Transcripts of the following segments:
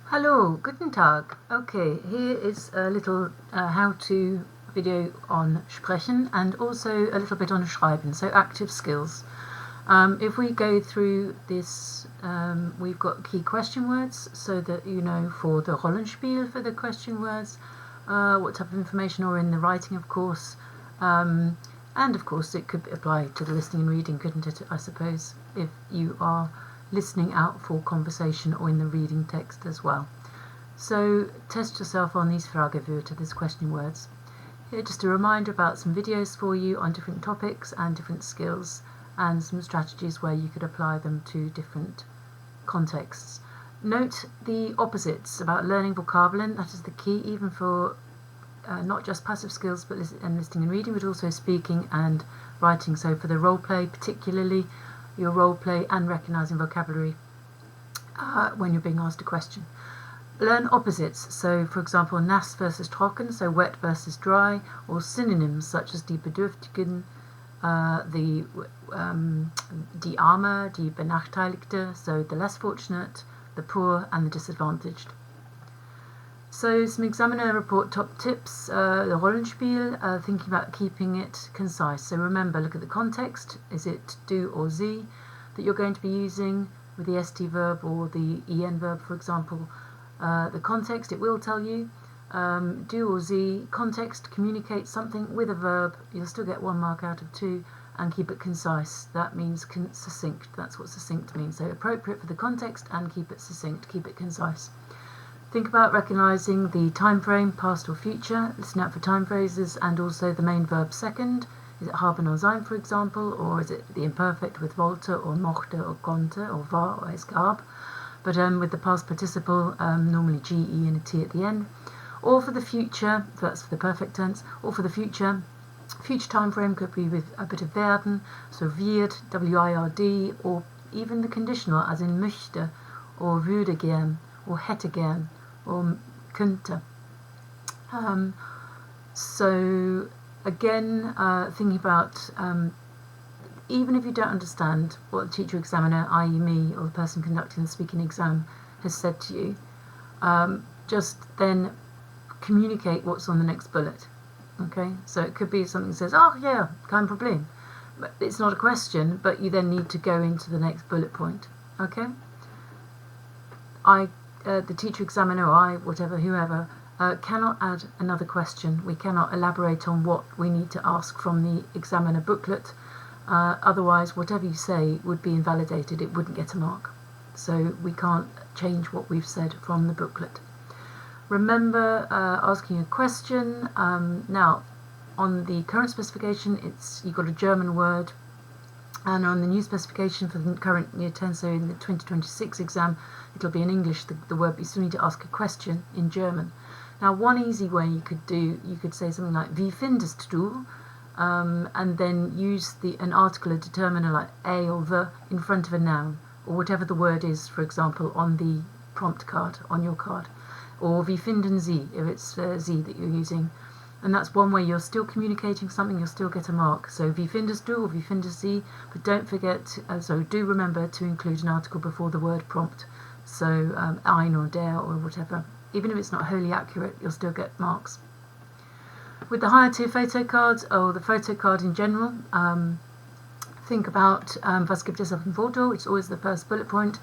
Hallo, guten Tag. Okay, here is a little how-to video on sprechen and also a little bit on schreiben, so active skills. If we go through this, we've got key question words so that you know for the Rollenspiel for the question words, what type of information, or in the writing of course, and of course it could apply to the listening and reading, couldn't it, I suppose, if you are listening out for conversation or in the reading text as well. So test yourself on these Fragewörter, these question words. Here just a reminder about some videos for you on different topics and different skills, and some strategies where you could apply them to different contexts. Note the opposites about learning vocabulary, that is the key even for not just passive skills but listening and reading, but also speaking and writing. So for the role play particularly, your role play and recognising vocabulary when you're being asked a question. Learn opposites, so for example nass versus trocken, so wet versus dry, or synonyms such as die Bedürftigen, die Arme, die Benachteiligte, so the less fortunate, the poor and the disadvantaged. So some examiner report top tips, the Rollenspiel, thinking about keeping it concise. So remember, look at the context. Is it du or sie that you're going to be using with the ST verb or the EN verb, for example? The context, it will tell you. Du or sie, context, communicate something with a verb. You'll still get 1 mark out of 2, and keep it concise. That means succinct. That's what succinct means. So appropriate for the context and keep it succinct, keep it concise. Think about recognising the time frame, past or future. Listen out for time phrases and also the main verb second. Is it haben or sein, for example, or is it the imperfect with wollte or mochte or konnte or war or es gab? But with the past participle, normally GE and a T at the end. Or for the future, that's for the perfect tense, or for the future time frame could be with a bit of werden, so wird, WIRD, or even the conditional, as in möchte, or würde gern, or hätte gern, or könnte. So again, thinking about even if you don't understand what the teacher examiner, i.e. me, or the person conducting the speaking exam, has said to you, just then communicate what's on the next bullet. Okay, so it could be something that says, oh yeah, kein Problem. But it's not a question, but you then need to go into the next bullet point. Okay? The teacher examiner, or I, whatever, whoever, cannot add another question. We cannot elaborate on what we need to ask from the examiner booklet. Otherwise, whatever you say would be invalidated. It wouldn't get a mark. So we can't change what we've said from the booklet. Remember asking a question. Now, on the current specification, you've got a German word, and on the new specification for the current year 10, so in the 2026 exam, it'll be in English, the word, but you still need to ask a question in German. Now, one easy way you could say something like, wie findest du? And then use an article, a determiner like a or the in front of a noun, or whatever the word is, for example, on the prompt card, on your card. Or wie finden Sie, if it's Sie that you're using. And that's one way you're still communicating something, you'll still get a mark. So wie findest du or wie findest Sie, but don't forget, do remember to include an article before the word prompt. So ein or der or whatever. Even if it's not wholly accurate, you'll still get marks. With the higher tier photo cards, or the photo card in general, think about was gibt es auf dem Foto, it's always the first bullet point.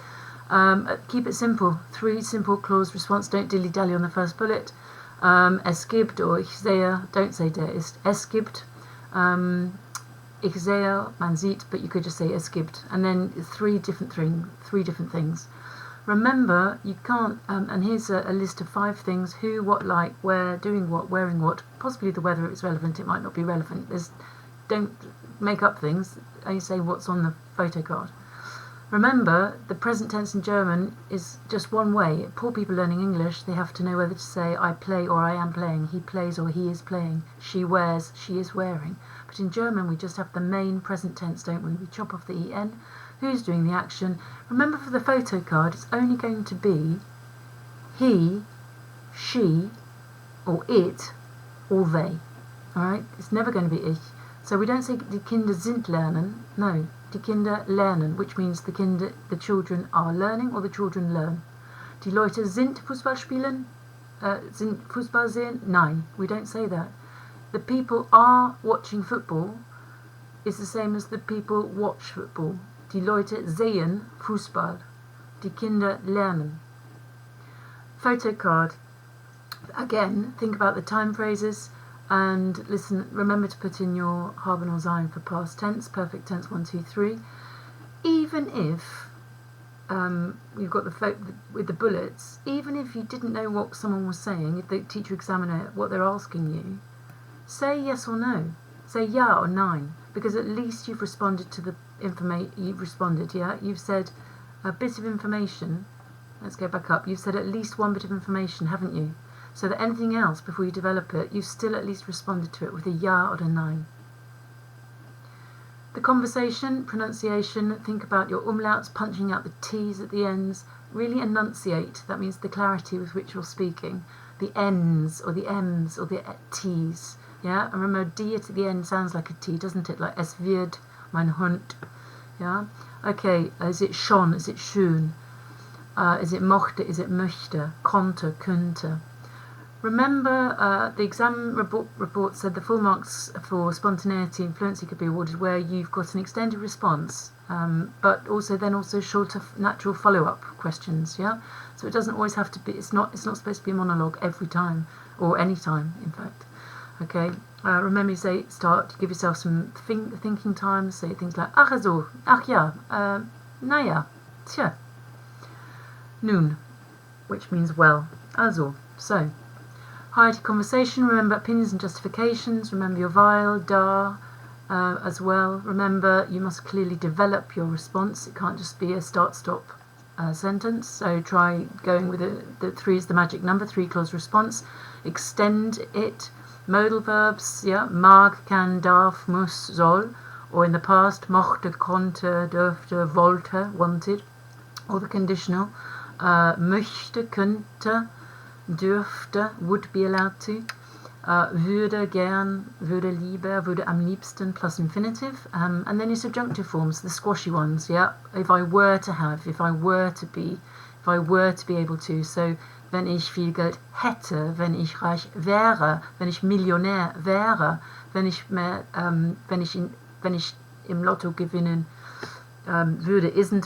Keep it simple, 3 simple clause response, don't dilly-dally on the first bullet. Es gibt or ich sehe, don't say der ist, es gibt. Ich sehe, man sieht, but you could just say es gibt. And then 3 different things. Remember, you can't, and here's a list of 5 things: who, what, like, where, doing what, wearing what, possibly the weather is relevant, it might not be relevant. Don't make up things, only say what's on the photo card. Remember, the present tense in German is just one way. Poor people learning English, they have to know whether to say I play or I am playing, he plays or he is playing, she wears, she is wearing. But in German we just have the main present tense, don't we? We chop off the EN. Who's doing the action? Remember, for the photo card, it's only going to be he, she, or it, or they. Alright? It's never going to be ich. So we don't say die Kinder sind lernen. No, die Kinder lernen, which means the children are learning or the children learn. Die Leute sind Fußball spielen, sind Fußball sehen? Nein, we don't say that. The people are watching football is the same as the people watch football. Die Leute sehen Fußball. Die Kinder lernen. Photo card. Again, think about the time phrases and listen. Remember to put in your haben or sein for past tense, perfect tense 1, 2, 3. Even if you've got with the bullets, even if you didn't know what someone was saying, if the teacher examiner what they're asking you, say yes or no. Say ja or nein, because at least you've responded to the information. You've responded, yeah. You've said a bit of information. Let's go back up. You've said at least one bit of information, haven't you? So that anything else before you develop it, you've still at least responded to it with a ja or a nein. The conversation, pronunciation, think about your umlauts, punching out the T's at the ends. Really enunciate, that means the clarity with which you're speaking. The N's or the M's or the T's. Yeah, and remember D at the end sounds like a T, doesn't it? Like es wird, mein Hund. Yeah, okay, is it schon, is it schön? Is it mochte, is it möchte, konnte, könnte. Remember, the exam report said the full marks for spontaneity and fluency could be awarded where you've got an extended response, but also shorter natural follow-up questions. Yeah, so it doesn't always have to be. It's not supposed to be a monologue every time or any time, in fact. Okay. Remember, you give yourself some thinking time. Say things like ach so, ach ja, naja, tja, nun, which means well, also, so. Hide conversation, remember opinions and justifications, remember your VAL, da, as well. Remember, you must clearly develop your response. It can't just be a start-stop sentence. So try going with the 3 is the magic number, 3-clause response. Extend it. Modal verbs, yeah, mag, kann, darf, muss, soll. Or in the past, mochte, konnte, dürfte, wollte, wanted. Or the conditional, möchte, könnte, dürfte, would be allowed to, würde, gern, würde lieber, würde am liebsten, plus infinitive, and then your subjunctive forms, the squashy ones, yeah, if I were to have, if I were to be able to, so wenn ich viel Geld hätte, wenn ich reich wäre, wenn ich Millionär wäre, wenn ich im Lotto gewinnen würde, isn't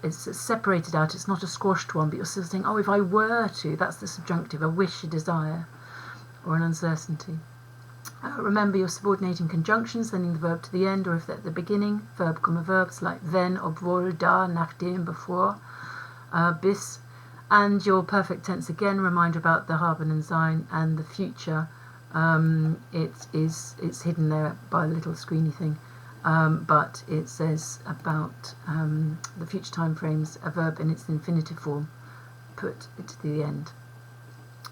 it's separated out, it's not a squashed one, but you're still saying, oh, if I were to, that's the subjunctive, a wish, a desire, or an uncertainty. Remember your subordinating conjunctions, sending the verb to the end, or if they're at the beginning, verb, verbs like wenn, obwohl, da, nachdem, before, bis, and your perfect tense again, reminder about the haben and sein, and the future, it's hidden there by the little screeny thing. But it says about the future time frames, a verb in its infinitive form, put it to the end.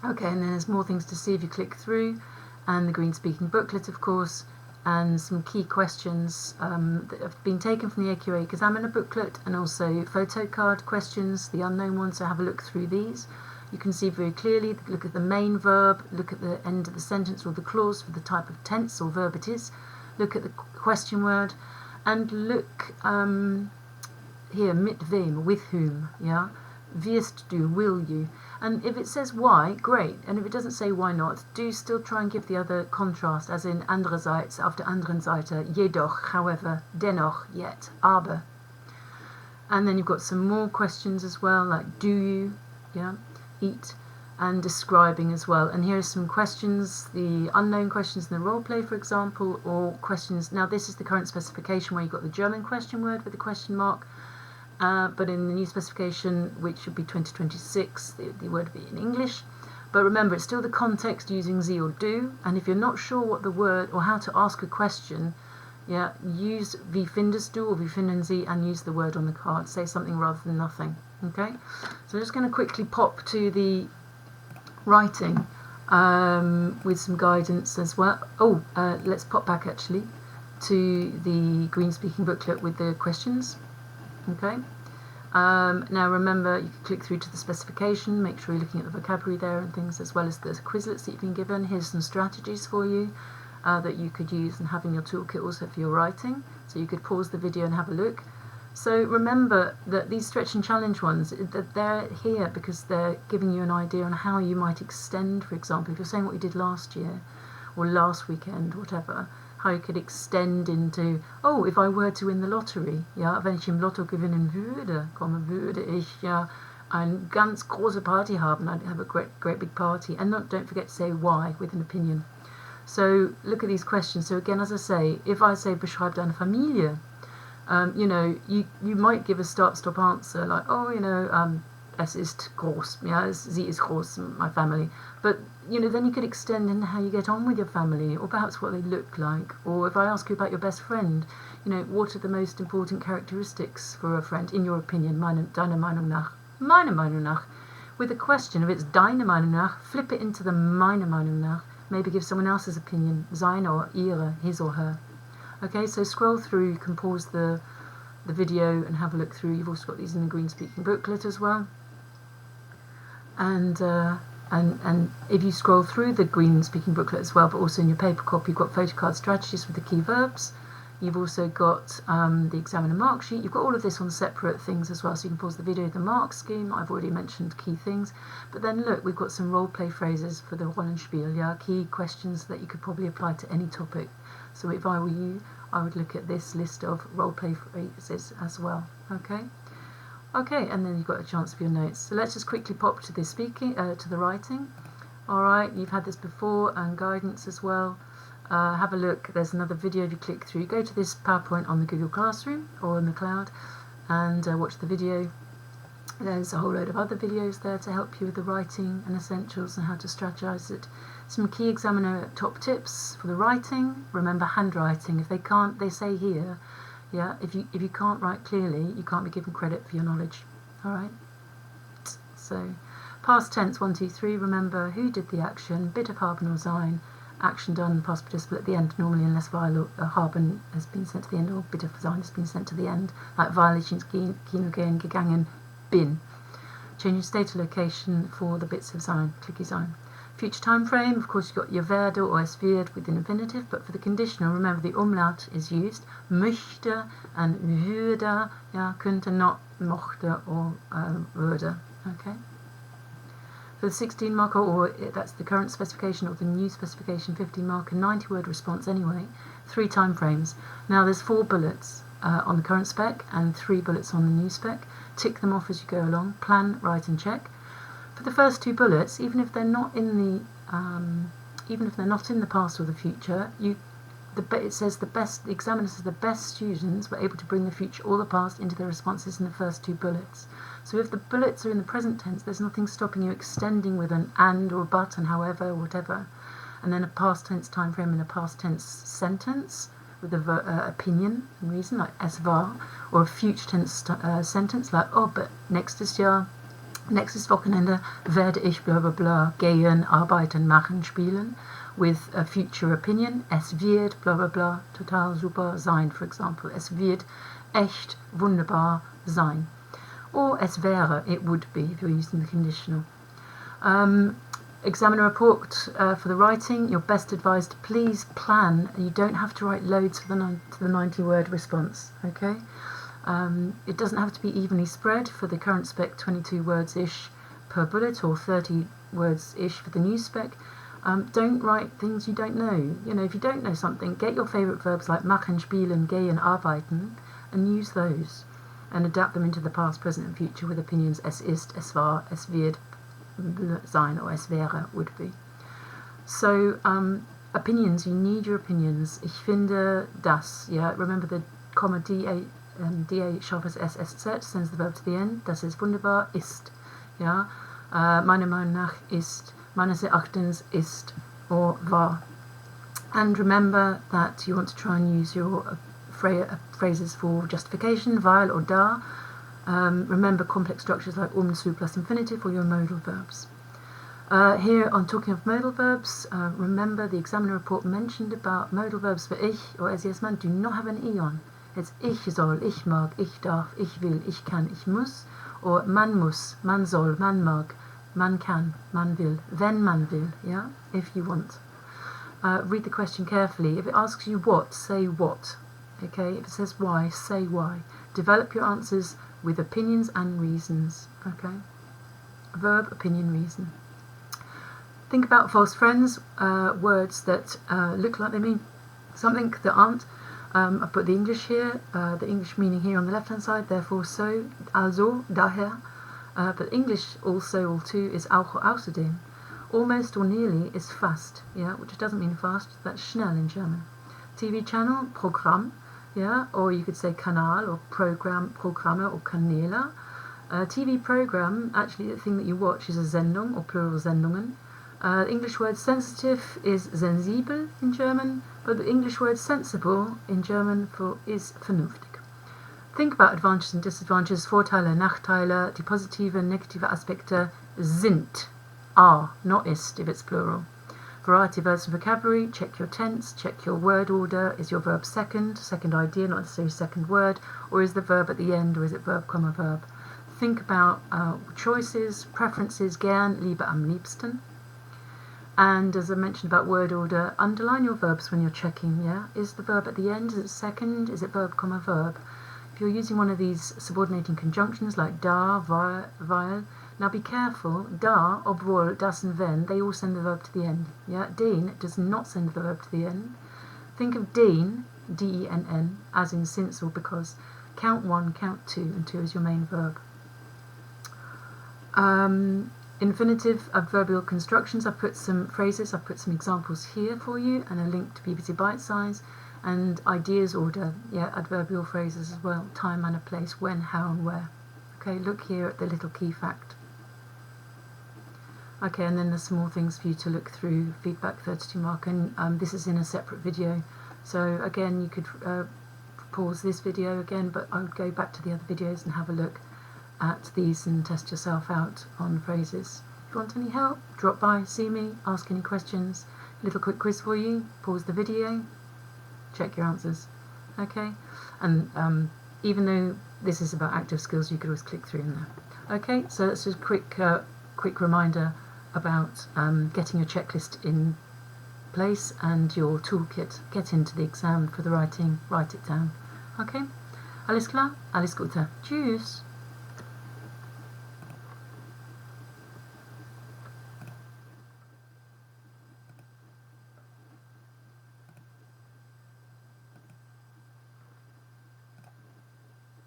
Okay, and then there's more things to see if you click through, and the green speaking booklet, of course, and some key questions that have been taken from the AQA examiner booklet, and also photo card questions, the unknown ones, so have a look through these. You can see very clearly, look at the main verb, look at the end of the sentence or the clause for the type of tense or verb it is, look at the question word, and look here, mit wem, with whom, yeah, wirst du, will you, and if it says why, great, and if it doesn't say why not, do still try and give the other contrast, as in andererseits, auf der anderen Seite, jedoch, however, dennoch, yet, aber. And then you've got some more questions as well, like do you, yeah, eat, and describing as well. And here are some questions, the unknown questions in the role play, for example, or questions. Now this is the current specification where you've got the German question word with the question mark, but in the new specification, which should be 2026, the word would be in English. But remember, it's still the context using sie or do, and if you're not sure what the word or how to ask a question, yeah, use wie findest du or wie finden sie and use the word on the card. Say something rather than nothing. Okay, so I'm just going to quickly pop to the writing with some guidance as well. Let's pop back actually to the green speaking booklet with the questions. Okay, now remember, you can click through to the specification, make sure you're looking at the vocabulary there and things, as well as the Quizlets that you've been given. Here's some strategies for you that you could use and have in your toolkit also for your writing, so you could pause the video and have a look. So remember that these stretch and challenge ones, they're here because they're giving you an idea on how you might extend, for example, if you're saying what you did last year or last weekend, whatever, how you could extend into, oh, if I were to win the lottery, ja, wenn ich im Lotto gewinnen würde, würde ich ja eine ganz große Party haben, I'd have a great big party, and don't forget to say why with an opinion. So look at these questions. So again, as I say, if I say beschreib deine Familie, you know, you might give a start-stop answer like, oh, you know, es ist groß, yeah, sie ist groß, my family. But, you know, then you could extend into how you get on with your family, or perhaps what they look like. Or if I ask you about your best friend, you know, what are the most important characteristics for a friend, in your opinion, deiner Meinung nach, meine Meinung nach. With a question, if it's deine Meinung nach, flip it into the meine Meinung nach. Maybe give someone else's opinion, seine or ihre, his or her. Okay, so scroll through, you can pause the video and have a look through. You've also got these in the green speaking booklet as well. And if you scroll through the green speaking booklet as well, but also in your paper copy, you've got photocard strategies with the key verbs. You've also got the examiner mark sheet. You've got all of this on separate things as well, so you can pause the video, the mark scheme. I've already mentioned key things. But then look, we've got some role play phrases for the Rollenspiel, yeah, key questions that you could probably apply to any topic. So if I were you, I would look at this list of role play phrases as well. Okay? Okay, and then you've got a chance for your notes. So let's just quickly pop to the speaking, to the writing. Alright, you've had this before, and guidance as well. Have a look, there's another video if you click through. Go to this PowerPoint on the Google Classroom or in the cloud and watch the video. There's a whole load of other videos there to help you with the writing and essentials and how to strategize it. Some key examiner top tips for the writing. Remember handwriting. If they can't, they say here, yeah, if you can't write clearly, you can't be given credit for your knowledge. Alright? So, past tense 1, 2, 3, remember who did the action, bit of haben or sein, action done, past participle at the end, normally unless VAL or haben has been sent to the end, or bit of sein has been sent to the end, like VAL ich ins Kino gehen, gegangen, bin. Change your state or location for the bits of sein, clicky sein. Future time frame, of course you've got your werde or es wird with an infinitive, but for the conditional, remember the umlaut is used, möchte and würde, yeah, könnte, not, mochte or würde, okay? For the 16 marker, or that's the current specification or the new specification, 15 marker, 90 word response anyway, 3 time frames. Now there's 4 bullets on the current spec and 3 bullets on the new spec. Tick them off as you go along, plan, write and check. For the first 2 bullets, even if they're not in the past or the future, it says the examiner says the best students were able to bring the future or the past into their responses in the first 2 bullets. So if the bullets are in the present tense, there's nothing stopping you extending with an and or but and however or whatever, and then a past tense time frame and a past tense sentence with a opinion and reason, like es war, or a future tense sentence like oh, but nächstes Wochenende werde ich blah blah blah gehen, arbeiten, machen, spielen, with a future opinion, es wird blah blah blah total super sein, for example, es wird echt wunderbar sein, or es wäre, it would be if you're using the conditional. Examiner report for the writing, you're best advised to please plan. You don't have to write loads for the 90 word response, okay? It doesn't have to be evenly spread. For the current spec, 22 words-ish per bullet, or 30 words-ish for the new spec. Don't write things you don't know. You know, if you don't know something, get your favourite verbs like machen, spielen, gehen, arbeiten, and use those, and adapt them into the past, present and future with opinions es ist, es war, es wird sein, or es wäre, would be. So, opinions, you need your opinions. Ich finde das, yeah, remember the comma DA sharp as SSZ sends the verb to the end. Das ist wunderbar, ist, yeah. Meiner Meinung nach ist, meines Erachtens ist, or war. And remember that you want to try and use your phrases for justification, weil or da. Remember complex structures like zu plus infinitive, or your modal verbs. Here on talking of modal verbs, remember the examiner report mentioned about modal verbs for ich or es yes man do not have an e on. It's ich soll, ich mag, ich darf, ich will, ich kann, ich muss, or man muss, man soll, man mag, man kann, man will, wenn man will, yeah, if you want. Read the question carefully. If it asks you what, say what. Okay, if it says why, say why. Develop your answers with opinions and reasons. Okay? Verb, opinion, reason. Think about false friends, words that look like they mean something that aren't. I've put the English here, the English meaning here on the left hand side, therefore so, also, daher. But English also or too is auch or außerdem. Almost or nearly is fast, yeah, which doesn't mean fast, that's schnell in German. TV channel, Programm, yeah, or you could say Kanal or Programme or Kanäle. TV program, actually the thing that you watch is a Sendung or plural Sendungen. The English word sensitive is sensibel in German, but the English word sensible in German is vernünftig. Think about advantages and disadvantages, Vorteile, Nachteile, die positive and negative Aspekte sind, are, not ist if it's plural. Variety of verbs and vocabulary, check your tense, check your word order. Is your verb second idea, not necessarily second word, or is the verb at the end, or is it verb, comma, verb? Think about choices, preferences, gern, lieber, am liebsten. And as I mentioned about word order, underline your verbs when you're checking, yeah? Is the verb at the end, is it second, is it verb, comma, verb? If you're using one of these subordinating conjunctions like da, weil, now be careful, da, obwohl, das and wenn, they all send the verb to the end, yeah? Den does not send the verb to the end. Think of den, D-E-N-N, as in since or because. Count 1, count 2, and 2 is your main verb. Infinitive adverbial constructions, I've put some phrases, I've put some examples here for you, and a link to BBC Bite Size, and ideas order, yeah, adverbial phrases as well, time, manner, place, when, how, and where. Okay, look here at the little key fact. Okay, and then there's some more things for you to look through, feedback 32 mark, and this is in a separate video, so again you could pause this video again, but I would go back to the other videos and have a look at these and test yourself out on phrases. If you want any help, drop by, see me, ask any questions. A little quick quiz for you, pause the video, check your answers. Okay, and even though this is about active skills, you could always click through in there. Okay, so that's just a quick reminder about getting your checklist in place and your toolkit. Get into the exam for the writing, write it down. Okay, alles klar, alles Gute. Tschüss.